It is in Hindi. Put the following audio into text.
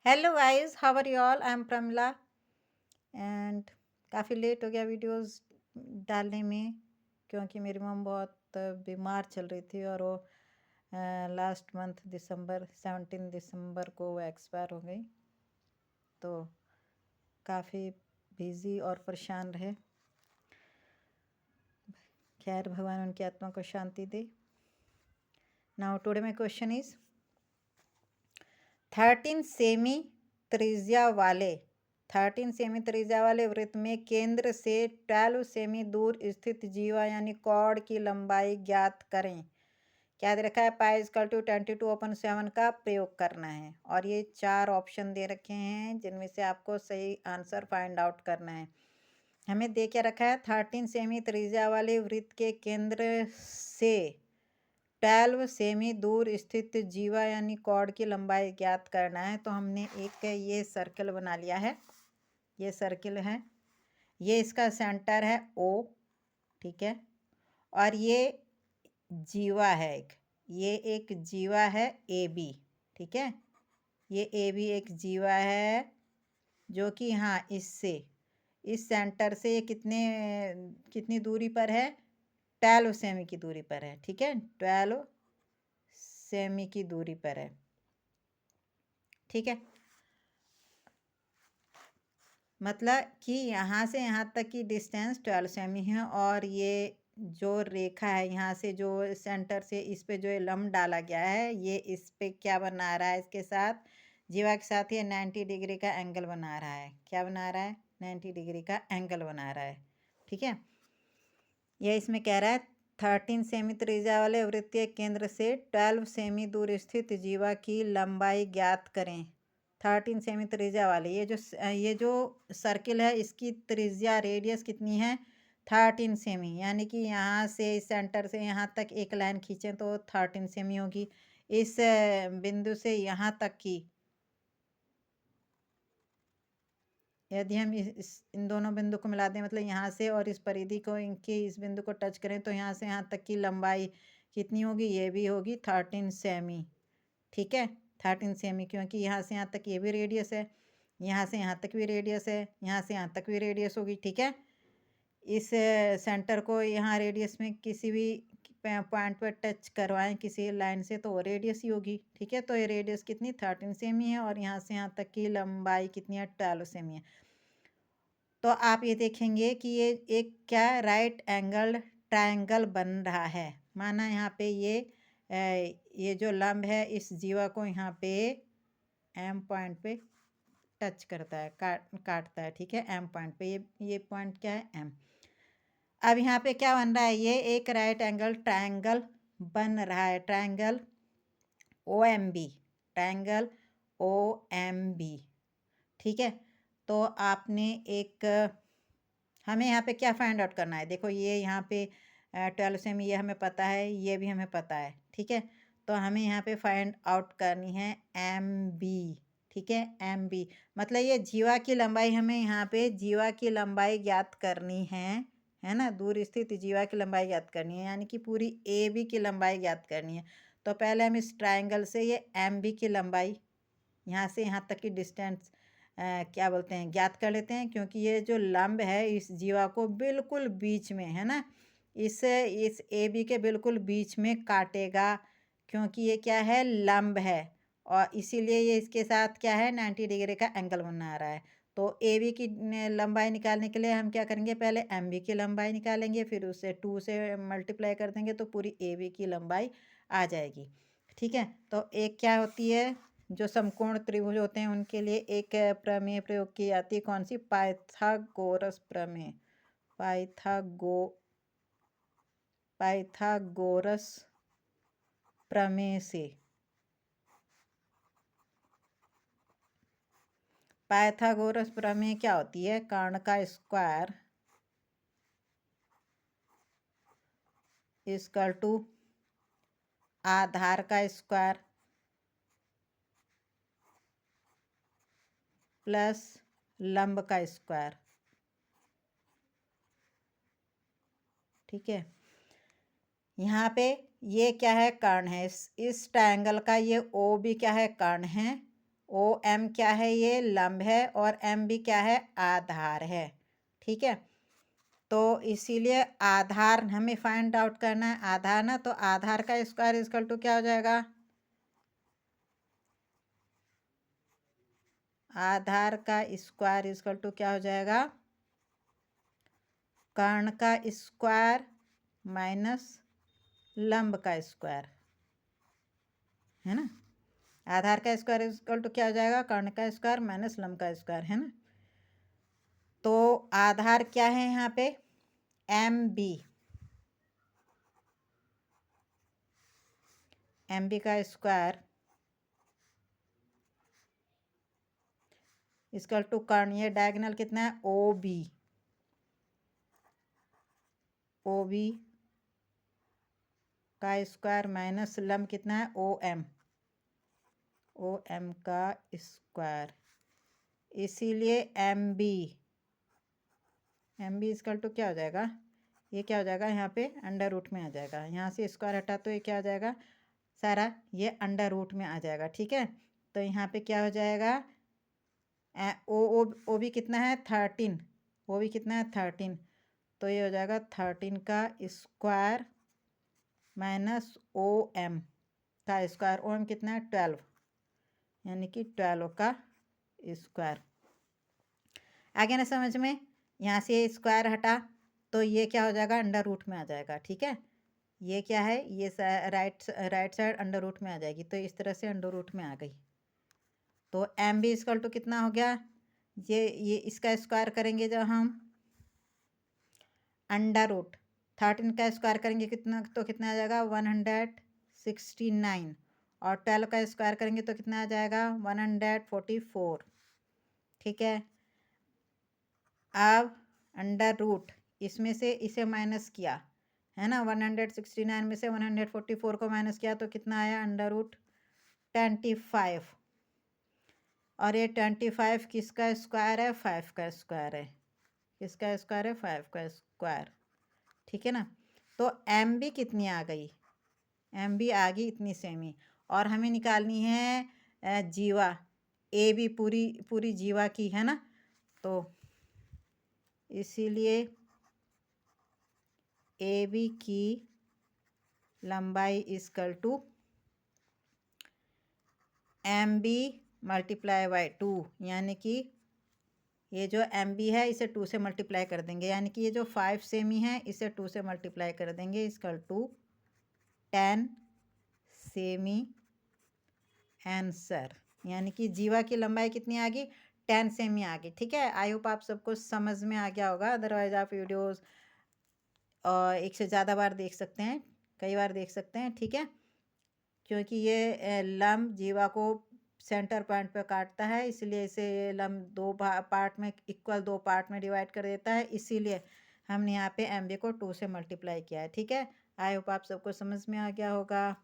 Hello guys, how are you all? I am Pramila and काफ़ी लेट हो गया वीडियोस डालने में क्योंकि मेरी मम बहुत बीमार चल रही थी और वो लास्ट मंथ दिसंबर 17 दिसंबर को वो एक्सपायर हो गई। तो काफ़ी बिजी और परेशान रहे। खैर, भगवान उनकी आत्मा को शांति दे। Now today my question is 13 सेमी त्रिज्या वाले 13 सेमी त्रिज्या वाले वृत्त में केंद्र से 12 सेमी दूर स्थित जीवा यानी कॉर्ड की लंबाई ज्ञात करें। क्या दे रखा है? पाई इक्वल टू 22/7 का प्रयोग करना है और ये 4 ऑप्शन दे रखे हैं जिनमें से आपको सही आंसर फाइंड आउट करना है। हमें दे क्या रखा है? 13 सेमी त्रिज्या वाले वृत्त के केंद्र से 12 सेमी दूर स्थित जीवा यानी कॉर्ड की लंबाई ज्ञात करना है। तो हमने एक ये सर्कल बना लिया है। ये सर्कल है, ये इसका सेंटर है O, ठीक है। और ये जीवा है ये एक जीवा है AB, ठीक है। ये AB एक जीवा है जो कि हाँ इस सेंटर से कितनी दूरी पर है? 12 सेमी की दूरी पर है, ठीक है। 12 सेमी की दूरी पर है, ठीक है। मतलब कि यहाँ से यहाँ तक की डिस्टेंस 12 सेमी है और ये जो रेखा है यहाँ से जो सेंटर से इस पे जो लंब डाला गया है ये इस पे क्या बना रहा है? इसके साथ जीवा के साथ ये 90 डिग्री का एंगल बना रहा है। क्या बना रहा है? 90 डिग्री का एंगल बना रहा है, ठीक है। यह इसमें कह रहा है 13 सेमी त्रिज्या वाले वृत्तीय केंद्र से 12 सेमी दूर स्थित जीवा की लंबाई ज्ञात करें। 13 सेमी त्रिज्या वाले ये जो सर्किल है इसकी त्रिज्या रेडियस कितनी है? 13 सेमी, यानी कि यहाँ से इस सेंटर से यहाँ तक एक लाइन खींचें तो 13 सेमी होगी। इस बिंदु से यहाँ तक की यदि हम इन दोनों बिंदु को मिला दें, मतलब यहाँ से और इस परिधि को इनके इस बिंदु को टच करें तो यहाँ से यहाँ तक की लंबाई कितनी होगी? ये भी होगी 13 सेमी, ठीक है। 13 सेमी क्योंकि यहाँ से यहाँ तक ये भी रेडियस है, यहाँ से यहाँ तक भी रेडियस है, यहाँ से यहाँ तक भी रेडियस होगी, ठीक है। इस सेंटर को यहाँ रेडियस में किसी भी पॉइंट पर टच करवाएं किसी लाइन से तो वो रेडियस ही होगी, ठीक है। तो ये रेडियस कितनी? 13 सेमी है और यहाँ से यहाँ तक की लंबाई कितनी है? 12 सेमी है। तो आप ये देखेंगे कि ये एक क्या राइट एंगल ट्रायंगल बन रहा है। माना यहाँ पे ये जो लंब है इस जीवा को यहाँ पे एम पॉइंट पे टच करता है, काटता है, ठीक है। एम पॉइंट पे ये पॉइंट क्या है? एम। अब यहाँ पे क्या बन रहा है? ये एक राइट एंगल ट्रायंगल बन रहा है, ट्रायंगल OMB, ट्रायंगल OMB, ठीक है। तो आपने हमें यहाँ पे क्या फाइंड आउट करना है? देखो ये यहाँ पे 12 सेमी ये हमें पता है, ये भी हमें पता है, ठीक है। तो हमें यहाँ पे फाइंड आउट करनी है MB, ठीक है। MB मतलब ये जीवा की लंबाई, हमें यहाँ पे जीवा की लंबाई ज्ञात करनी है ना। दूर स्थित जीवा की लंबाई ज्ञात करनी है, यानी कि पूरी AB की लंबाई ज्ञात करनी है। तो पहले हम इस ट्राइंगल से ये MB की लंबाई यहाँ से यहाँ तक की डिस्टेंस क्या बोलते हैं, ज्ञात कर लेते हैं। क्योंकि ये जो लंब है इस जीवा को बिल्कुल बीच में है ना, इस AB के बिल्कुल बीच में काटेगा क्योंकि ये क्या है? लंब है और इसीलिए ये इसके साथ क्या है? 90 डिग्री का एंगल बना रहा है। तो AB की लंबाई निकालने के लिए हम क्या करेंगे? पहले MB की लंबाई निकालेंगे, फिर उसे 2 से मल्टीप्लाई कर देंगे तो पूरी AB की लंबाई आ जाएगी, ठीक है। तो एक क्या होती है, जो समकोण त्रिभुज होते हैं उनके लिए एक प्रमेय प्रयोग की जाती है। कौन सी? पाइथागोरस प्रमेय। पाइथागोरस प्रमेय से पाइथागोरस प्रमेय क्या होती है? कर्ण का स्क्वायर इक्वल टू आधार का स्क्वायर प्लस लंब का स्क्वायर, ठीक है। यहाँ पे ये क्या है? कर्ण है। इस ट्रायंगल का ये OB क्या है? कर्ण है। ओ एम क्या है, ये लंब है, और एम भी क्या है, आधार है। ठीक है, तो इसीलिए आधार हमें फाइंड आउट करना है, आधार ना, तो आधार का स्क्वायर इक्वल टू क्या हो जाएगा, आधार का स्क्वायर इक्वल टू क्या हो जाएगा, कर्ण का स्क्वायर माइनस लंब का स्क्वायर, है ना। आधार का स्क्वायर इक्वल टू क्या हो जाएगा, कर्ण का स्क्वायर माइनस लंब का स्क्वायर, है ना। तो आधार क्या है यहाँ पे, एम बी, एम बी का स्क्वायर इक्वल टू कर्ण, ये डायगोनल कितना है, ओ बी, ओ बी का स्क्वायर माइनस लंब कितना है, ओ एम, ओ एम का स्क्वायर। इसीलिए एम बी इक्वल टू क्या हो जाएगा, ये क्या हो जाएगा, यहाँ पे अंडर रूट में आ जाएगा, यहाँ से स्क्वायर हटा तो ये क्या हो जाएगा, सारा ये अंडर रूट में आ जाएगा। ठीक है, तो यहाँ पे क्या हो जाएगा, ओ ओ ओ भी कितना है 13, ओ भी कितना है 13, तो ये हो जाएगा 13 का स्क्वायर माइनस ओ एम का स्क्वायर, ओ एम कितना है 12, यानी कि 12 का स्क्वायर। आगे ना समझ में, यहाँ से स्क्वायर हटा तो ये क्या हो जाएगा, अंडर रूट में आ जाएगा। ठीक है, ये क्या है, ये राइट साइड अंडर रूट में आ जाएगी, तो इस तरह से अंडर रूट में आ गई। तो एम बी इक्वल टू कितना हो गया, ये इसका स्क्वायर करेंगे जब हम, अंडर रूट 13 का स्क्वायर करेंगे कितना, तो कितना आ जाएगा 169, और 12 का स्क्वायर करेंगे तो कितना आ जाएगा 144। ठीक है, अब अंडर रूट इसमें से इसे माइनस किया, है ना, 169 में से 144 को माइनस किया तो कितना आया, अंडर रूट 25, और ये 25 किसका स्क्वायर है, 5 का स्क्वायर है, किसका स्क्वायर है, 5 का स्क्वायर। ठीक है ना, तो एम बी कितनी आ गई, एम बी आ गई इतनी सेमी, और हमें निकालनी है जीवा, ए बी पूरी पूरी जीवा की, है ना। तो इसीलिए ए बी की लंबाई equal to M B multiply by 2, यानी कि ये जो एम बी है इसे 2 से मल्टीप्लाई कर देंगे, यानी कि ये जो 5 सेमी है इसे 2 से मल्टीप्लाई कर देंगे, इक्वल टू 10 सेमी आंसर, यानी कि जीवा की लंबाई कितनी आ गई, 10 सेमी आ गई। ठीक है, आई होप आप सबको समझ में आ गया होगा, अदरवाइज आप वीडियोस एक से ज़्यादा बार देख सकते हैं, कई बार देख सकते हैं। ठीक है, क्योंकि ये लंब जीवा को सेंटर पॉइंट पे काटता है, इसलिए इसे ये लंब दो पार्ट में, इक्वल 2 पार्ट में डिवाइड कर देता है, इसीलिए हमने यहाँ पे एम बी को 2 से मल्टीप्लाई किया है। ठीक है, आई होप आप सबको समझ में आ गया होगा।